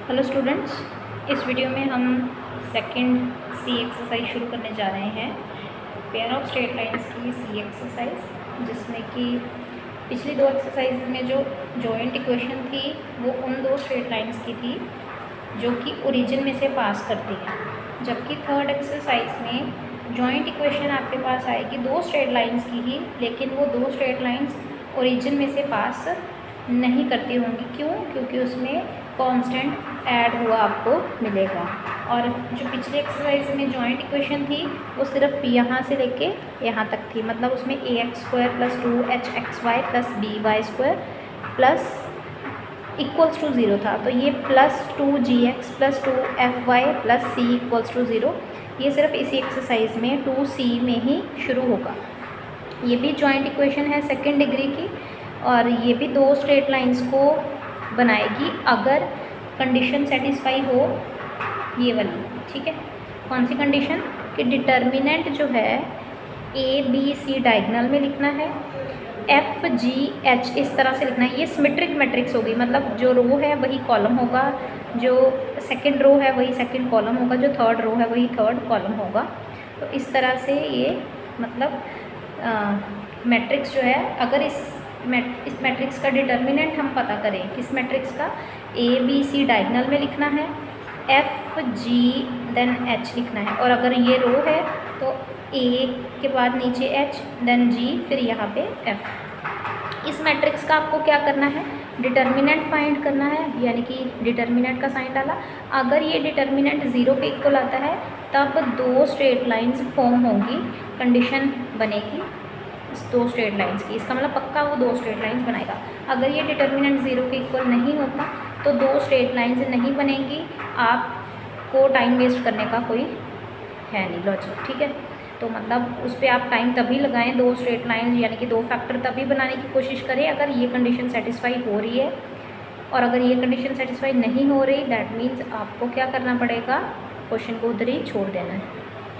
Hello students, इस video में हम सेकंड सी एक्सरसाइज शुरू करने जा रहे हैं। पेयर ऑफ स्ट्रेट लाइंस की सी एक्सरसाइज, जिसमें कि पिछली दो एक्सरसाइज में जो जॉइंट इक्वेशन थी वो उन दो स्ट्रेट लाइंस की थी जो कि ओरिजिन में से पास करती है, जबकि थर्ड एक्सरसाइज में जॉइंट इक्वेशन आपके पास आएगी दो स्ट्रेट लाइंस की ही, लेकिन वो दो स्ट्रेट लाइंस ओरिजिन में से पास नहीं करती होंगी। क्यों? क्योंकि उसमें कांस्टेंट ऐड हुआ आपको मिलेगा। और जो पिछले एक्सरसाइज में जॉइंट इक्वेशन थी वो सिर्फ यहाँ से लेके यहाँ तक थी, मतलब उसमें ax² + 2hxy + by² plus equals to 0 था। तो ये +2gx + 2fy + c = 0, ये सिर्फ इसी एक्सरसाइज में 2c में ही शुरू होगा। ये भी जॉइंट इक्वेशन है सेकेंड डिग्री की, और ये भी दो स्ट्रेट लाइंस को बनाएगी अगर कंडीशन सेटिस्फाई हो ये वाली। ठीक है, कौन सी कंडीशन? कि डिटर्मिनेंट जो है ABC डायगोनल में लिखना है, FGH इस तरह से लिखना है। ये सिमेट्रिक मैट्रिक्स होगी, मतलब जो रो है वही कॉलम होगा, जो सेकंड रो है वही सेकंड कॉलम होगा, जो थर्ड रो है वही थर्ड कॉलम होगा। तो इस तरह से ये मतलब मैट्रिक्स जो है, अगर इस मैट्रिक्स का डिटर्मिनेंट हम पता करें, किस मैट्रिक्स का? ABC डायगोनल में लिखना है, FG देन H लिखना है, और अगर ये रो है तो A के बाद नीचे H देन G फिर यहाँ पे F। इस मैट्रिक्स का आपको क्या करना है? डिटर्मिनेंट फाइंड करना है, यानी कि डिटर्मिनेंट का साइन डाला। अगर ये डिटर्मिनेंट 0 के इक्वल आता है तब दो स्ट्रेट लाइंस फॉर्म होंगी, कंडीशन बनेगी दो स्ट्रेट लाइंस की। इसका मतलब पक्का वो दो स्ट्रेट लाइंस बनाएगा। अगर ये डिटर्मिनेंट 0 के इक्वल नहीं होता तो दो स्ट्रेट लाइंस नहीं बनेंगी। आपको टाइम वेस्ट करने का कोई है नहीं लॉजिक। ठीक है, तो मतलब उस पर आप टाइम तभी लगाएं, दो स्ट्रेट लाइंस यानी कि दो फैक्टर तभी बनाने की कोशिश करें अगर ये कंडीशन सेटिस्फाई हो रही है। और अगर ये कंडीशन सेटिस्फाई नहीं हो रही, दैट मीन्स आपको क्या करना पड़ेगा? क्वेश्चन को उधर ही छोड़ देना है।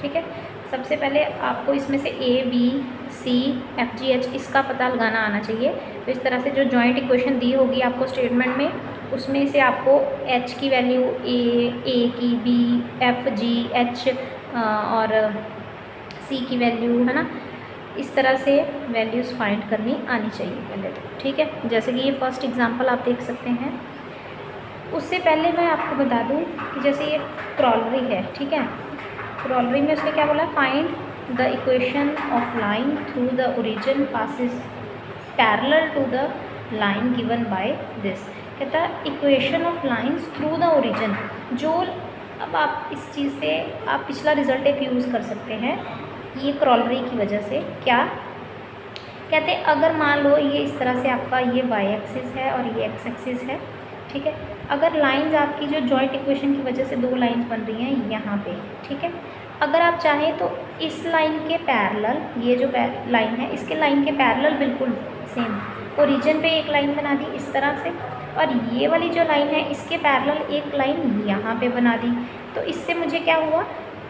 ठीक है, सबसे पहले आपको इसमें से ABCFGH इसका पता लगाना आना चाहिए। तो इस तरह से जो जॉइंट इक्वेशन दी होगी आपको स्टेटमेंट में, उसमें से आपको H की वैल्यू A की B, F G H और C की वैल्यू, है ना, इस तरह से वैल्यूज़ फाइंड करनी आनी चाहिए पहले तो। ठीक है, जैसे कि ये फर्स्ट एग्जांपल आप देख सकते हैं। उससे पहले मैं आपको बता दूं कि जैसे ये क्रॉलरी है, ठीक है, क्रॉलरी में उसने क्या बोला? Find the equation of line through the origin passes parallel to the line given by this. कहता है equation of lines through the origin. जो अब आप इस चीज़ से आप पिछला रिजल्ट एक यूज़ कर सकते हैं, ये क्रॉलरी की वजह से। क्या कहते हैं? अगर मान लो ये इस तरह से आपका ये y एक्सिस है और ये x एक्सिस है, ठीक है, अगर लाइंस आपकी जो जॉइंट इक्वेशन की वजह से दो लाइंस बन रही हैं यहाँ पे, ठीक है, अगर आप चाहें तो इस लाइन के पैरेलल, ये जो लाइन है इसके लाइन के पैरेलल बिल्कुल सेम ओरिजिन पे एक लाइन बना दी इस तरह से, और ये वाली जो लाइन है इसके पैरेलल एक लाइन यहाँ पे बना दी। तो इससे मुझे क्या हुआ?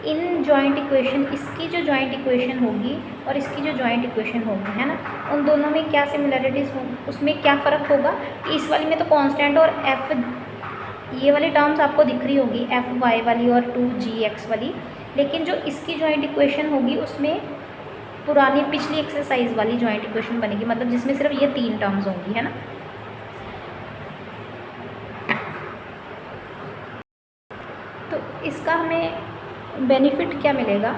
इन जॉइंट इक्वेशन, इसकी जो जॉइंट इक्वेशन होगी और इसकी जो जॉइंट इक्वेशन होगी, है ना, उन दोनों में क्या सिमिलरिटीज़ होगी, उसमें क्या फ़र्क होगा? इस वाली में तो कांस्टेंट और f ये वाली टर्म्स आपको दिख रही होगी, FY वाली और 2GX वाली, लेकिन जो इसकी जॉइंट इक्वेशन होगी उसमें पुरानी पिछली एक्सरसाइज वाली जॉइंट इक्वेशन बनेगी, मतलब जिसमें सिर्फ ये तीन टर्म्स होंगी, है ना। तो इसका हमें बेनिफिट क्या मिलेगा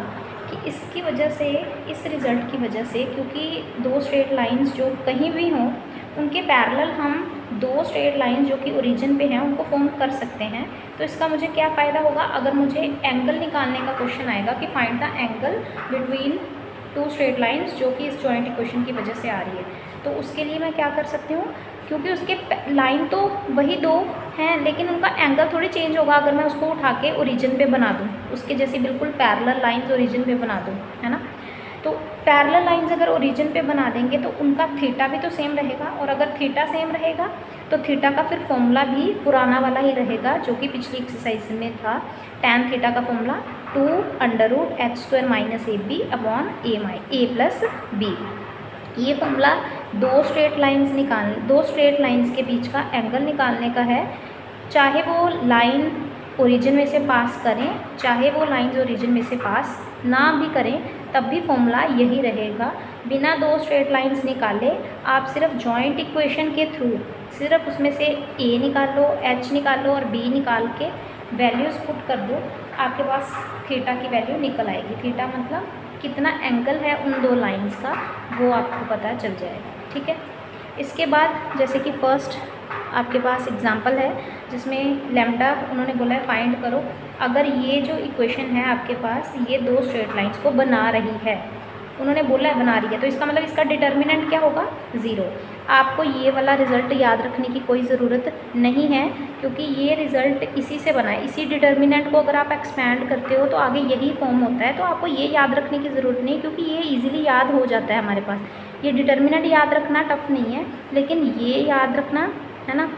कि इसकी वजह से, इस रिज़ल्ट की वजह से, क्योंकि दो स्ट्रेट लाइंस जो कहीं भी हों उनके पैरेलल हम दो स्ट्रेट लाइंस जो कि ओरिजिन पे हैं उनको फॉर्म कर सकते हैं। तो इसका मुझे क्या फ़ायदा होगा? अगर मुझे एंगल निकालने का क्वेश्चन आएगा कि find the angle between two straight lines जो कि इस जॉइंट इक्वेशन की वजह से आ रही है, तो उसके लिए मैं क्या कर सकती हूँ? क्योंकि उसके लाइन तो वही दो हैं लेकिन उनका एंगल थोड़ी चेंज होगा अगर मैं उसको उठा के ओरिजिन पे बना दूँ, उसके जैसी बिल्कुल पैरेलल लाइंस ओरिजिन पे बना दूँ, है ना। तो पैरेलल लाइंस अगर ओरिजिन पे बना देंगे तो उनका थीटा भी तो सेम रहेगा, और अगर थीटा सेम रहेगा तो थीटा का फिर फॉर्मूला भी पुराना वाला ही रहेगा जो कि पिछली एक्सरसाइज में था। टैन थीटा का formula 2√h² - AB upon a + b। ये फॉर्मूला दो स्ट्रेट लाइंस के बीच का एंगल निकालने का है चाहे वो लाइन ओरिजिन में से पास करें, चाहे वो लाइंस ओरिजिन में से पास ना भी करें, तब भी फॉर्मूला यही रहेगा। बिना दो स्ट्रेट लाइंस निकाले आप सिर्फ जॉइंट इक्वेशन के थ्रू सिर्फ उसमें से ए निकाल लो, एच निकाल लो और बी निकाल के वैल्यूज़ पुट कर दो, आपके पास थीटा की वैल्यू निकल आएगी। थीटा मतलब कितना एंगल है उन दो लाइंस का, वो आपको पता चल जाएगा। ठीक है, इसके बाद जैसे कि फर्स्ट आपके पास एग्जांपल है जिसमें लैम्डा उन्होंने बोला है फाइंड करो। अगर ये जो इक्वेशन है आपके पास ये दो स्ट्रेट लाइंस को बना रही है, उन्होंने बोला है बना रही है, तो इसका मतलब इसका डिटर्मिनेंट क्या होगा? 0। आपको ये वाला रिज़ल्ट याद रखने की कोई ज़रूरत नहीं है, क्योंकि ये रिज़ल्ट इसी से बना है। इसी डिटर्मिनेंट को अगर आप एक्सपैंड करते हो तो आगे यही फॉर्म होता है, तो आपको ये याद रखने की ज़रूरत नहीं, क्योंकि ये ईजिली याद हो जाता है हमारे पास। ये डिटर्मिनेंट याद रखना टफ नहीं है, लेकिन ये याद रखना है ना,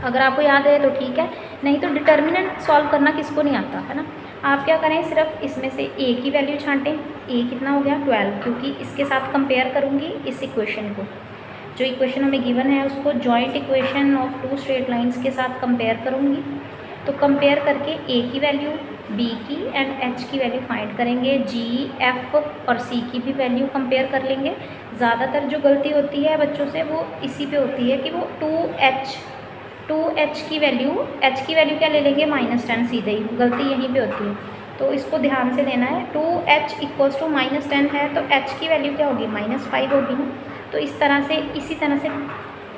अगर आपको याद है तो ठीक है, नहीं तो डिटर्मिनेंट सॉल्व करना किसको नहीं आता है ना। आप क्या करें, सिर्फ इसमें से ए की वैल्यू छांटें। ए कितना हो गया? 12, क्योंकि इसके साथ कंपेयर करूँगी इस इक्वेशन को, जो इक्वेशन हमें गिवन है उसको joint equation of two straight lines के साथ कंपेयर करूँगी। तो कंपेयर करके ए की वैल्यू, बी की एंड एच की वैल्यू फाइंड करेंगे, जी, एफ और सी की भी वैल्यू कंपेयर कर लेंगे। ज़्यादातर जो गलती होती है बच्चों से वो इसी पे होती है कि वो 2h की वैल्यू, h की वैल्यू क्या ले लेंगे? -10 सीधे ही, गलती यहीं पे होती है। तो इसको ध्यान से देना है। 2h इक्वल्स टू -10 है, तो h की वैल्यू क्या होगी? -5 होगी ना। तो इस तरह से, इसी तरह से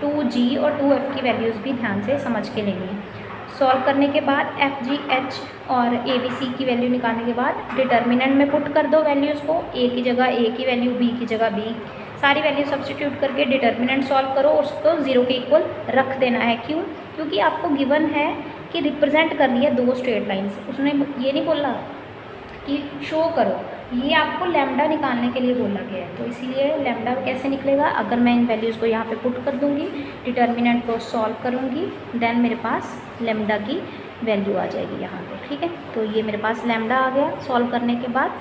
2g और 2f की वैल्यूज़ भी ध्यान से समझ के लेंगे। सॉल्व करने के बाद एफ, जी, एच और ए, बी, सी की वैल्यू निकालने के बाद डिटर्मिनेंट में पुट कर दो वैल्यूज़ को। ए की जगह ए की वैल्यू, बी की जगह बी, सारी वैल्यू सब्स्टिट्यूट करके डिटर्मिनेंट सॉल्व करो और उसको 0 के इक्वल रख देना है। क्यों? क्योंकि आपको गिवन है कि रिप्रेजेंट कर रही है दो स्ट्रेट लाइंस। उसने ये नहीं बोला कि शो करो, ये आपको लैम्डा निकालने के लिए बोला गया है। तो इसीलिए लैम्डा कैसे निकलेगा? अगर मैं इन वैल्यूज़ को यहाँ पे पुट कर दूँगी, डिटर्मिनेंट को सॉल्व करूँगी, देन मेरे पास लैम्डा की वैल्यू आ जाएगी यहाँ पे। ठीक है, तो ये मेरे पास लैम्डा आ गया। सॉल्व करने के बाद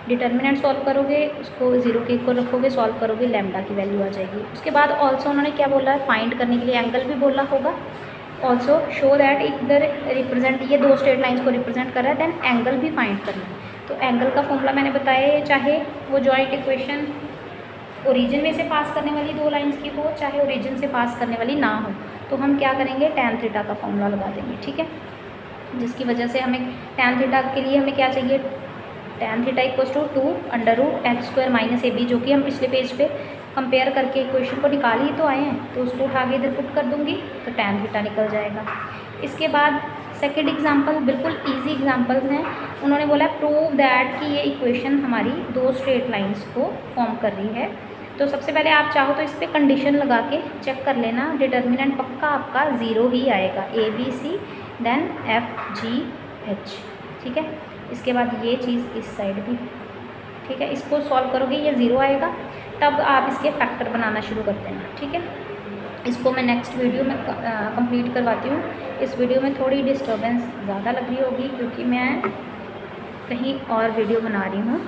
डिटर्मिनेंट सॉल्व करोगे, उसको 0 के इक्वल रखोगे, सॉल्व करोगे, लैम्डा की वैल्यू आ जाएगी। उसके बाद ऑल्सो उन्होंने क्या बोला है? फाइंड करने के लिए एंगल भी बोला होगा। ऑल्सो शो दैट इधर रिप्रेजेंट, ये दो स्ट्रेट लाइंस को रिप्रेजेंट कर रहा है, देन एंगल भी फाइंड करना है। तो एंगल का फॉर्मूला मैंने बताया है, चाहे वो जॉइंट इक्वेशन ओरिजिन में से पास करने वाली दो लाइंस की हो, चाहे ओरिजिन से पास करने वाली ना हो, तो हम क्या करेंगे? tan थीटा का फॉर्मूला लगा देंगे। ठीक है, जिसकी वजह से हमें tan थीटा के लिए हमें क्या चाहिए? tan theta equals to 2√h² - ab, जो कि हम पिछले पेज पे कंपेयर करके इक्वेशन को निकाल ही तो आए हैं, तो उसको उठा के इधर पुट कर दूंगी तो tan थीटा निकल जाएगा। इसके बाद सेकेंड एग्जाम्पल, बिल्कुल ईजी एग्जाम्पल्स हैं। उन्होंने बोला प्रूव दैट कि ये इक्वेशन हमारी दो स्ट्रेट लाइंस को फॉर्म कर रही है। तो सबसे पहले आप चाहो तो इस पर कंडीशन लगा के चेक कर लेना, डिटर्मिनेंट पक्का आपका 0 ही आएगा, ए, बी, सी, देन एफ, जी, एच। ठीक है, इसके बाद ये चीज़ इस साइड भी। ठीक है, इसको सॉल्व करोगे ये 0 आएगा, तब आप इसके फैक्टर बनाना शुरू कर देना। ठीक है, इसको मैं नेक्स्ट वीडियो में कंप्लीट करवाती हूँ। इस वीडियो में थोड़ी डिस्टर्बेंस ज़्यादा लग रही होगी क्योंकि मैं कहीं और वीडियो बना रही हूँ।